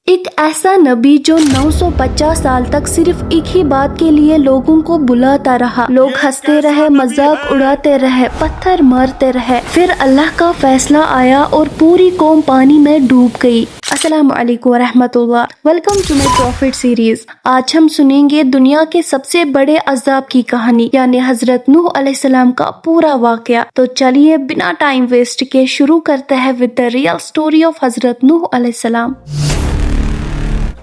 ایک ایسا نبی جو 950 سال تک صرف ایک ہی بات کے لیے لوگوں کو بلاتا رہا. لوگ ہنستے رہے، مذاق اڑاتے رہے، پتھر مارتے رہے، پھر اللہ کا فیصلہ آیا اور پوری قوم پانی میں ڈوب گئی. السلام علیکم ورحمۃ اللہ. Welcome to my profit series. آج ہم سنیں گے دنیا کے سب سے بڑے عذاب کی کہانی، یعنی حضرت نوح علیہ السلام کا پورا واقعہ. تو چلیے بنا ٹائم ویسٹ کے شروع کرتے ہیں with the real story of حضرت نوح علیہ السلام.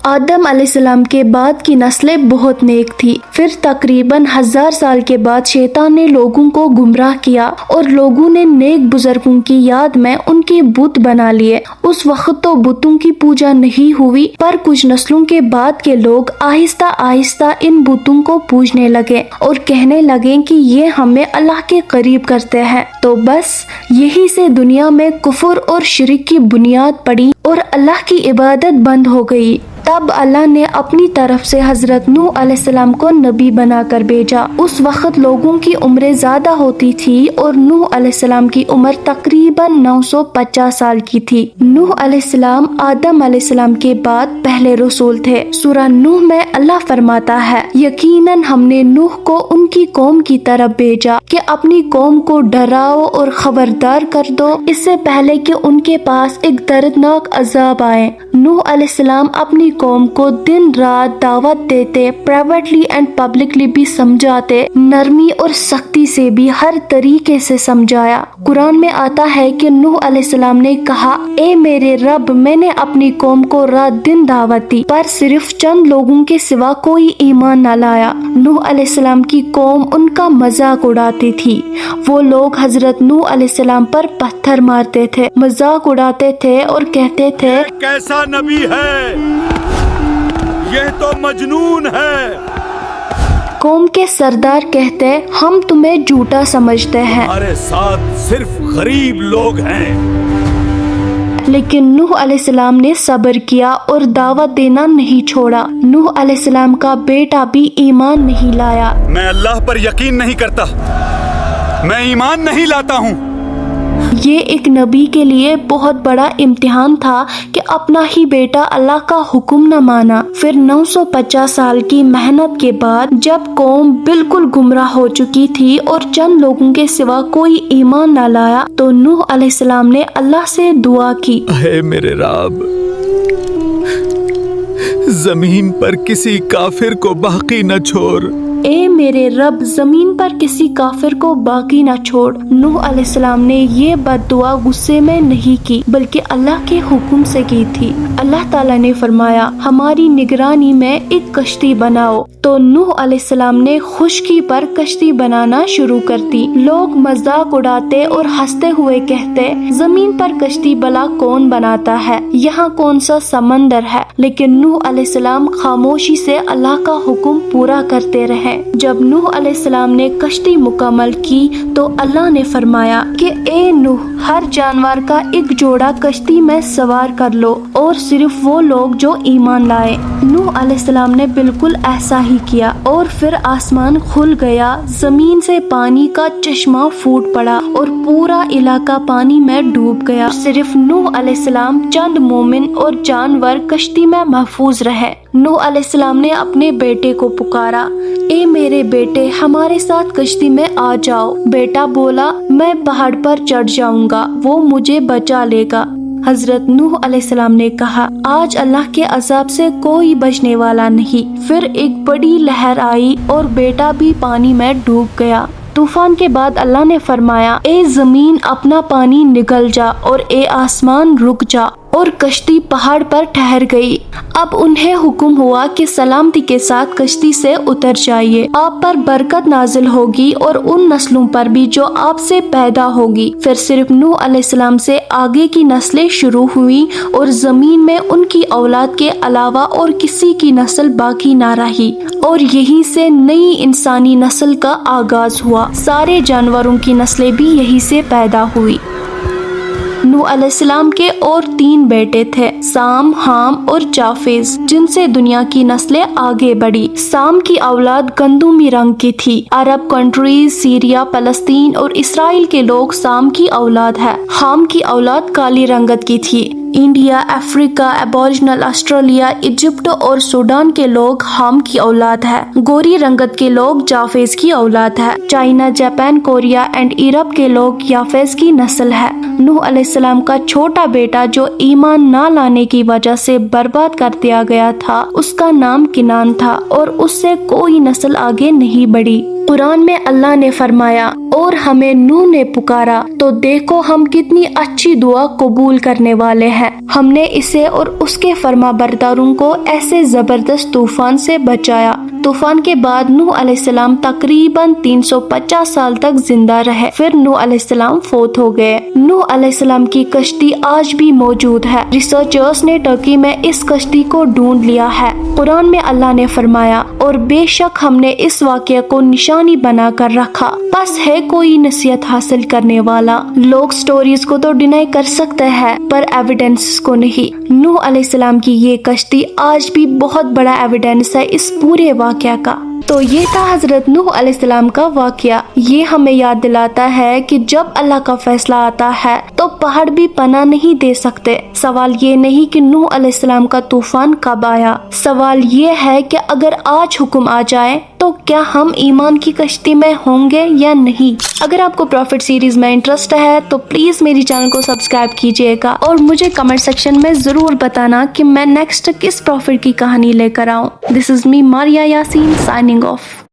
آدم علیہ السلام کے بعد کی نسلیں بہت نیک تھی. پھر تقریباً 1000 سال کے بعد شیطان نے لوگوں کو گمراہ کیا اور لوگوں نے نیک بزرگوں کی یاد میں ان کے بت بنا لیے. اس وقت تو بتوں کی پوجا نہیں ہوئی، پر کچھ نسلوں کے بعد کے لوگ آہستہ آہستہ ان بتوں کو پوجنے لگے اور کہنے لگے کہ یہ ہمیں اللہ کے قریب کرتے ہیں. تو بس یہی سے دنیا میں کفر اور شرک کی بنیاد پڑی اور اللہ کی عبادت بند ہو گئی. تب اللہ نے اپنی طرف سے حضرت نوح علیہ السلام کو نبی بنا کر بھیجا. اس وقت لوگوں کی عمریں زیادہ ہوتی تھی اور نوح علیہ السلام کی عمر تقریباً 950 سال کی تھی. نوح علیہ السلام آدم علیہ السلام کے بعد پہلے رسول تھے. سورہ نوح میں اللہ فرماتا ہے، یقیناً ہم نے نوح کو ان کی قوم کی طرف بھیجا کہ اپنی قوم کو ڈراؤ اور خبردار کر دو اس سے پہلے کہ ان کے پاس ایک دردناک عذاب آئے. نوح علیہ السلام اپنی قوم کو دن رات دعوت دیتے، پرائیویٹلی اینڈ پبلکلی بھی سمجھاتے، نرمی اور سختی سے بھی ہر طریقے سے سمجھایا. قرآن میں آتا ہے کہ نوح علیہ السلام نے کہا، اے میرے رب، میں نے اپنی قوم کو رات دن دعوت دی پر صرف چند لوگوں کے سوا کوئی ایمان نہ لایا. نوح علیہ السلام کی قوم ان کا مذاق اڑاتی تھی. وہ لوگ حضرت نوح علیہ السلام پر پتھر مارتے تھے، مذاق اڑاتے تھے اور کہتے تھے، کیسا نبی ہے یہ، تو مجنون ہے. قوم کے سردار کہتے، ہم تمہیں جھوٹا سمجھتے ہیں، ہمارے ساتھ صرف غریب لوگ ہیں. لیکن نوح علیہ السلام نے صبر کیا اور دعوت دینا نہیں چھوڑا. نوح علیہ السلام کا بیٹا بھی ایمان نہیں لایا. میں اللہ پر یقین نہیں کرتا، میں ایمان نہیں لاتا ہوں. یہ ایک نبی کے لیے بہت بڑا امتحان تھا کہ اپنا ہی بیٹا اللہ کا حکم نہ مانا. پھر 950 سال کی محنت کے بعد جب قوم بالکل گمراہ ہو چکی تھی اور چند لوگوں کے سوا کوئی ایمان نہ لایا تو نوح علیہ السلام نے اللہ سے دعا کی، اے میرے رب، زمین پر کسی کافر کو باقی نہ چھوڑ. اے میرے رب، زمین پر کسی کافر کو باقی نہ چھوڑ. نوح علیہ السلام نے یہ بد دعا غصے میں نہیں کی بلکہ اللہ کے حکم سے کی تھی. اللہ تعالیٰ نے فرمایا، ہماری نگرانی میں ایک کشتی بناؤ. تو نوح علیہ السلام نے خشکی پر کشتی بنانا شروع کر دی. لوگ مذاق اڑاتے اور ہنستے ہوئے کہتے، زمین پر کشتی بلا کون بناتا ہے، یہاں کون سا سمندر ہے. لیکن نوح علیہ السلام خاموشی سے اللہ کا حکم پورا کرتے رہے. جب نوح علیہ السلام نے کشتی مکمل کی تو اللہ نے فرمایا کہ اے نوح، ہر جانور کا ایک جوڑا کشتی میں سوار کر لو اور صرف وہ لوگ جو ایمان لائے. نوح علیہ السلام نے بالکل ایسا ہی کیا اور پھر آسمان کھل گیا، زمین سے پانی کا چشمہ پھوٹ پڑا اور پورا علاقہ پانی میں ڈوب گیا. صرف نوح علیہ السلام، چند مومن اور جانور کشتی میں محفوظ رہے. نوح علیہ السلام نے اپنے بیٹے کو پکارا، اے میرے بیٹے، ہمارے ساتھ کشتی میں آ جاؤ. بیٹا بولا، میں پہاڑ پر چڑھ جاؤں گا، وہ مجھے بچا لے گا. حضرت نوح علیہ السلام نے کہا، آج اللہ کے عذاب سے کوئی بچنے والا نہیں. پھر ایک بڑی لہر آئی اور بیٹا بھی پانی میں ڈوب گیا. طوفان کے بعد اللہ نے فرمایا، اے زمین اپنا پانی نگل جا اور اے آسمان رک جا. اور کشتی پہاڑ پر ٹھہر گئی. اب انہیں حکم ہوا کہ سلامتی کے ساتھ کشتی سے اتر جائیے، آپ پر برکت نازل ہوگی اور ان نسلوں پر بھی جو آپ سے پیدا ہوگی. پھر صرف نوح علیہ السلام سے آگے کی نسلیں شروع ہوئی اور زمین میں ان کی اولاد کے علاوہ اور کسی کی نسل باقی نہ رہی اور یہیں سے نئی انسانی نسل کا آغاز ہوا. سارے جانوروں کی نسلیں بھی یہی سے پیدا ہوئی. نوح علیہ السلام کے اور 3 بیٹے تھے، سام، حام اور جافیز، جن سے دنیا کی نسلیں آگے بڑھی۔ سام کی اولاد گندمی رنگ کی تھی۔ عرب کنٹریز، سیریا، فلسطین اور اسرائیل کے لوگ سام کی اولاد ہے۔ حام کی اولاد کالی رنگت کی تھی۔ انڈیا، افریقہ، ایبوریجنل آسٹریلیا، ایجپٹ اور سوڈان کے لوگ حام کی اولاد ہے۔ گوری رنگت کے لوگ جافیز کی اولاد ہے۔ چائنا، جاپان، کوریا اینڈ عرب کے لوگ یافیز کی نسل ہے۔ نوح علیہ السلام کا چھوٹا بیٹا جو ایمان نہ لانے کی وجہ سے برباد کر دیا گیا تھا، اس کا نام کنان تھا اور اس سے کوئی نسل آگے نہیں بڑھی۔ قرآن میں اللہ نے فرمایا، اور ہمیں نوح نے پکارا تو دیکھو ہم کتنی اچھی دعا قبول کرنے والے ہیں۔ ہم نے اسے اور اس کے فرما برداروں کو ایسے زبردست طوفان سے بچایا۔ طوفان کے بعد نوح علیہ السلام تقریباً 350 سال تک زندہ رہے، پھر نوح علیہ السلام فوت ہو گئے۔ نوح علیہ السلام کی کشتی آج بھی موجود ہے۔ ریسرچرز نے ترکی میں اس کشتی کو ڈھونڈ لیا ہے۔ قرآن میں اللہ نے فرمایا، اور بے شک ہم نے اس واقعے کو نشانی بنا کر رکھا، بس ہے کوئی نصیحت حاصل کرنے والا۔ لوگ سٹوریز کو تو ڈینائی کر سکتے ہیں پر ایویڈنس کو نہیں۔ نوح علیہ السلام کی یہ کشتی آج بھی بہت بڑا ایویڈنس ہے اس پورے واقعہ کا۔ تو یہ تھا حضرت نوح علیہ السلام کا واقعہ۔ یہ ہمیں یاد دلاتا ہے کہ جب اللہ کا فیصلہ آتا ہے تو پہاڑ بھی پناہ نہیں دے سکتے۔ سوال یہ نہیں کہ نوح علیہ السلام کا طوفان کب آیا، سوال یہ ہے کہ اگر آج حکم آ جائے تو کیا ہم ایمان کی کشتی میں ہوں گے یا نہیں۔ اگر آپ کو پروفٹ سیریز میں انٹرسٹ ہے تو پلیز میری چینل کو سبسکرائب کیجیے گا اور مجھے کمنٹ سیکشن میں ضرور بتانا کہ میں نیکسٹ کس پروفٹ کی کہانی لے کر آؤں۔ دس از می ماریا یاسین سائننگ آف۔